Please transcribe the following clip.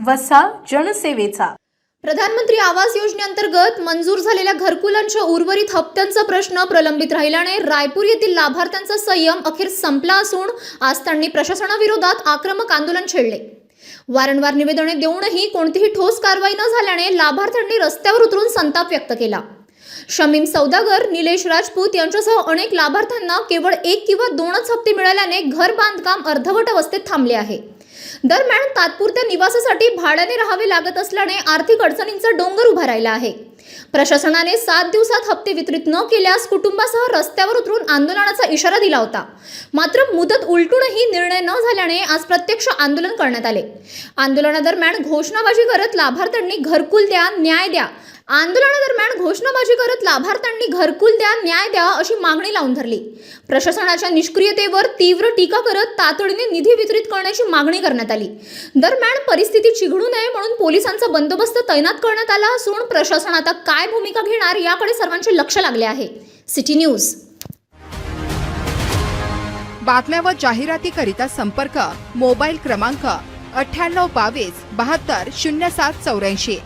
वसा जनसेवेचा। प्रधानमंत्री आवास योजनेअंतर्गत मंजूर झालेल्या घरकुलांच्या उर्वरित हप्त्यांचा प्रश्न प्रलंबित राहिल्याने रायपूर येथील लाभार्थ्यांचा संयम अखेर संपला असून आज त्यांनी प्रशासनाविरोधात आक्रमक आंदोलन छेडले। वारंवार निवेदने देऊनही कोणतीही ठोस कारवाई न झाल्याने लाभार्थ्यांनी रस्त्यावर उतरून संताप व्यक्त केला। शमीम सौदागर, निलेश राजपूत यांच्यासह अनेक लाभार्थ्यांना केवळ 1 किंवा 2च हप्ते मिळाल्याने घर बांधकाम अर्धवट अवस्थेत थांबले आहे। दरम्यान तात्पुरत्या निवासासाठी भाड्याने राहावे लागत असल्याने आर्थिक अडचणींचा डोंगर उभा राहिला आहे। प्रशासनाने 7 दिवसात हप्ते वितरित न केल्यास कुटुंबासह रस्त्यावर उतरून आंदोलनाचा इशारा दिला होता। मात्र मुदत उलटूनही निर्णय न झाल्याने आज प्रत्यक्ष आंदोलन करण्यात आले। आंदोलनादरम्यान घोषणाबाजी करत लाभार्थ्यांनी घरकुल द्या, न्याय द्या न्याय द्या अशी मागणी लावून धरली। प्रशासनाच्या निष्क्रियतेवर तीव्र टीका करत तातडीने निधी वितरित करण्याची मागणी करण्यात आली। दरम्यान परिस्थिती चिघळू नये म्हणून पोलिसांचा बंदोबस्त तैनात करण्यात आला असून प्रशासन आता काय भूमिका घेणार याकडे सर्वांचे लक्ष लागले आहे। City news. बातम्या व जाहिरातीकरिता संपर्क मोबाईल क्रमांक 9822 72 0784।